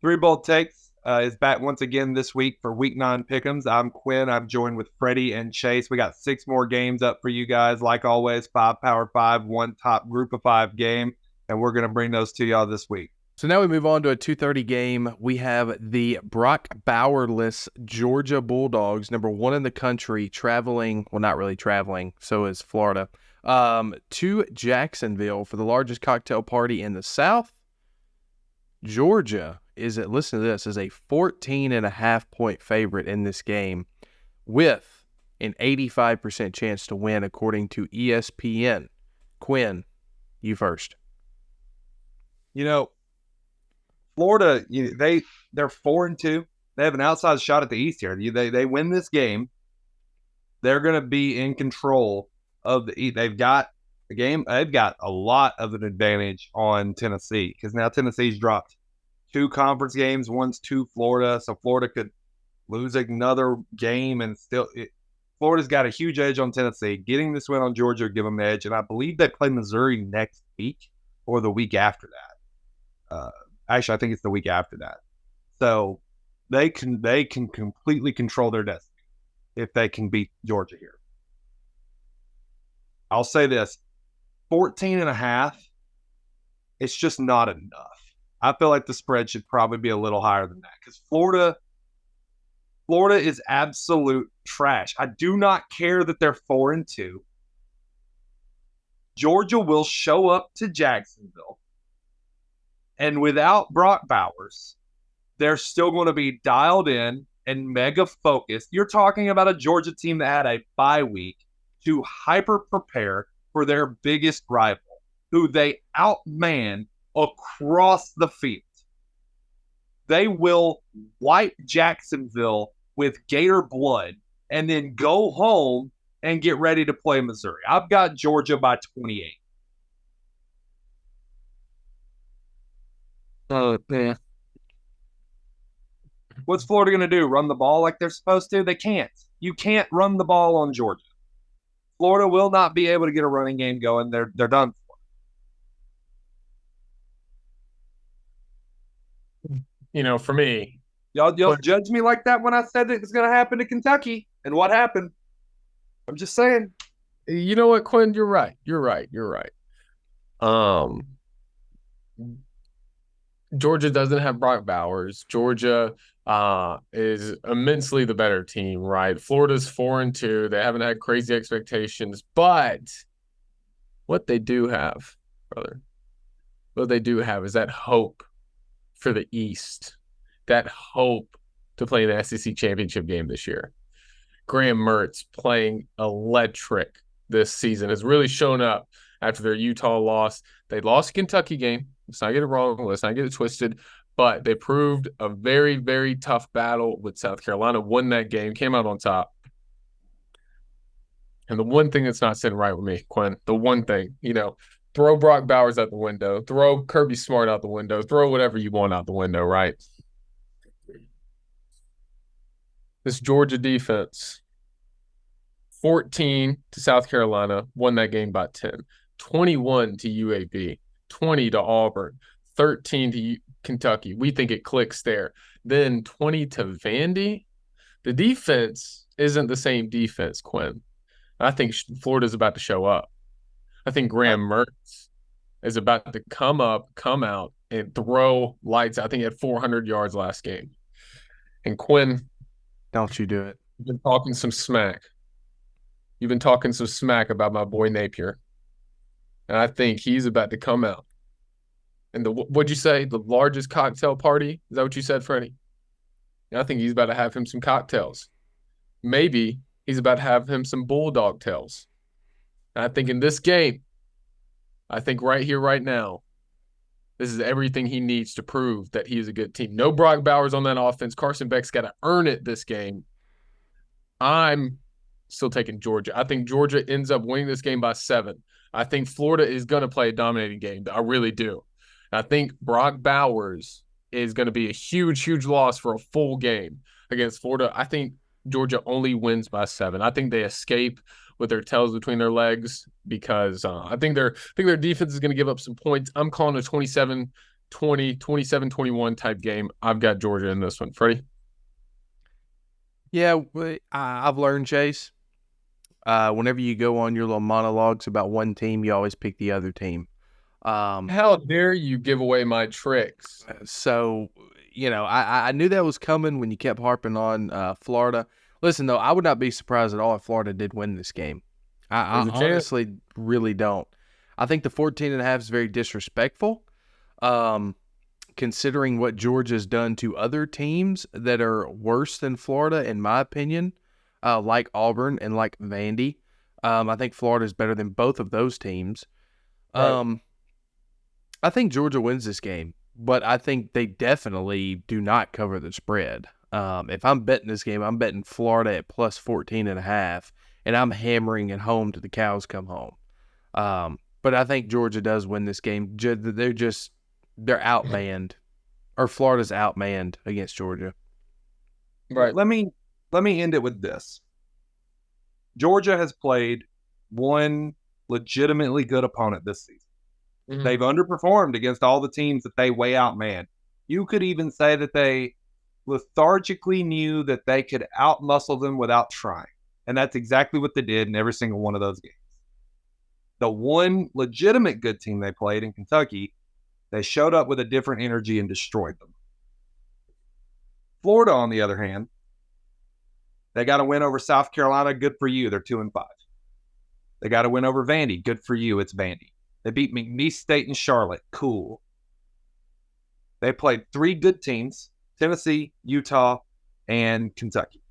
Three Bold Takes is back once again this week for Week 9 Pick'ems. I'm Quinn. I'm joined with Freddie and Chase. We got 6 more games up for you guys. Like always, 5 Power 5, 1 top group of 5 game, and we're going to bring those to y'all this week. So now we move on to a 2:30 game. We have the Brock Bauerless Georgia Bulldogs, number 1 in the country, traveling, well, not really traveling, so is Florida, to Jacksonville for the largest cocktail party in the South. Georgia listen to this, is a 14.5-point favorite in this game with an 85% chance to win according to ESPN. Quinn, you first. Florida, they're 4-2. They have an outside shot at the East here. They win this game, they're going to be in control of the East. They've got the game. They've got a lot of an advantage on Tennessee because now Tennessee's dropped 2 conference games. One's to Florida, so Florida could lose another game and still. Florida's got a huge edge on Tennessee. Getting this win on Georgia will give them an edge, and I believe they play Missouri next week or the week after that. Actually, I think it's the week after that. So they can completely control their destiny if they can beat Georgia here. I'll say this, 14.5, it's just not enough. I feel like the spread should probably be a little higher than that because Florida is absolute trash. I do not care that they're 4-2. Georgia will show up to Jacksonville, and without Brock Bowers, they're still going to be dialed in and mega focused. You're talking about a Georgia team that had a bye week to hyper prepare for their biggest rival, who they outman across the field. They will wipe Jacksonville with Gator blood and then go home and get ready to play Missouri. I've got Georgia by 28. Oh, man. What's Florida going to do? Run the ball like they're supposed to? They can't. You can't run the ball on Georgia. Florida will not be able to get a running game going. They're done for. For me, y'all judge me like that when I said it was going to happen to Kentucky, and what happened? I'm just saying. You know what, Quinn? You're right. Georgia doesn't have Brock Bowers. Georgia is immensely the better team, right? Florida's 4-2. They haven't had crazy expectations, but what they do have, brother, is that hope for the East, that hope to play the SEC championship game this year. Graham Mertz playing electric this season has really shown up after their Utah loss. They lost a Kentucky game. Let's not get it wrong. Let's not get it twisted. But they proved a very, very tough battle with South Carolina, won that game, came out on top. And the one thing that's not sitting right with me, Quinn, the one thing, throw Brock Bowers out the window, throw Kirby Smart out the window, throw whatever you want out the window, right? This Georgia defense, 14 to South Carolina, won that game by 10. 21 to UAB, 20 to Auburn, 13 to Kentucky. We think it clicks there. Then 20 to Vandy. The defense isn't the same defense, Quinn. I think Florida's about to show up. I think Graham Mertz is about to come out, and throw lights. I think he had 400 yards last game. And Quinn, Don't you do it. You've been talking some smack. You've been talking some smack about my boy Napier. And I think he's about to come out. And what'd you say? The largest cocktail party? Is that what you said, Freddie? Yeah, I think he's about to have him some cocktails. Maybe he's about to have him some bulldog tails. And I think in this game, I think right here, right now, this is everything he needs to prove that he is a good team. No Brock Bowers on that offense. Carson Beck's got to earn it this game. I'm still taking Georgia. I think Georgia ends up winning this game by 7. I think Florida is going to play a dominating game. I really do. I think Brock Bowers is going to be a huge, huge loss for a full game against Florida. I think Georgia only wins by 7. I think they escape with their tails between their legs because I think their defense is going to give up some points. I'm calling a 27 27-21 type game. I've got Georgia in this one. Freddie? Yeah, I've learned, Chase. Whenever you go on your little monologues about one team, you always pick the other team. How dare you give away my tricks? So, I knew that was coming when you kept harping on Florida. Listen, though, I would not be surprised at all if Florida did win this game. I There's a chance. honestly really don't. I think the 14.5 is very disrespectful, considering what Georgia's done to other teams that are worse than Florida, in my opinion, like Auburn and like Vandy. I think Florida is better than both of those teams. Right. I think Georgia wins this game, but I think they definitely do not cover the spread. If I'm betting this game, I'm betting Florida at plus 14.5, and I'm hammering it home to the cows come home. But I think Georgia does win this game. They're outmanned, or Florida's outmanned against Georgia. Right. Let me end it with this. Georgia has played one legitimately good opponent this season. Mhm. They've underperformed against all the teams that they way outmanned. You could even say that they lethargically knew that they could outmuscle them without trying. And that's exactly what they did in every single one of those games. The one legitimate good team they played in Kentucky, they showed up with a different energy and destroyed them. Florida, on the other hand, they got a win over South Carolina. Good for you. They're 2-5. They got a win over Vandy. Good for you. It's Vandy. They beat McNeese State and Charlotte. Cool. They played 3 good teams, Tennessee, Utah, and Kentucky.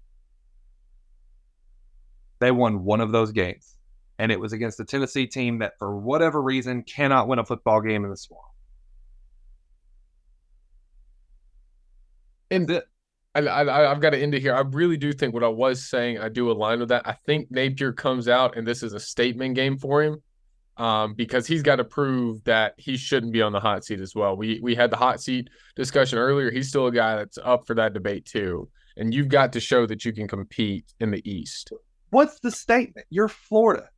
They won one of those games, and it was against the Tennessee team that, for whatever reason, cannot win a football game in the Swamp. And I've got to end it here. I really do think what I was saying, I do align with that. I think Napier comes out, and this is a statement game for him. Because he's got to prove that he shouldn't be on the hot seat as well. We had the hot seat discussion earlier. He's still a guy that's up for that debate too. And you've got to show that you can compete in the East. What's the statement? You're Florida.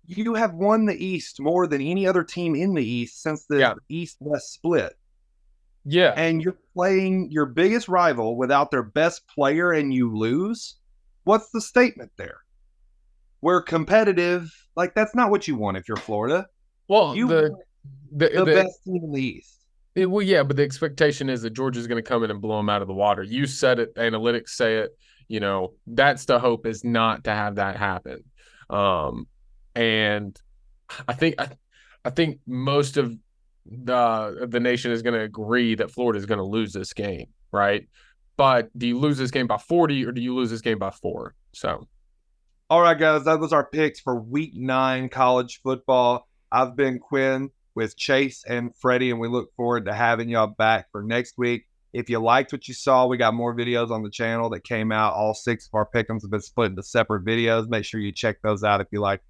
You have won the East more than any other team in the East since the East-West split. Yeah. And you're playing your biggest rival without their best player and you lose? What's the statement there? We're competitive. Like, that's not what you want if you're Florida. Well, you the best team in the East. But the expectation is that Georgia's going to come in and blow them out of the water. You said it. Analytics say it. That's the hope, is not to have that happen. And I think most of the nation is going to agree that Florida is going to lose this game, right? But do you lose this game by 40 or do you lose this game by 4? So. All right, guys, that was our picks for Week 9 college football. I've been Quinn with Chase and Freddie, and we look forward to having y'all back for next week. If you liked what you saw, we got more videos on the channel that came out. All 6 of our pick'ems have been split into separate videos. Make sure you check those out if you like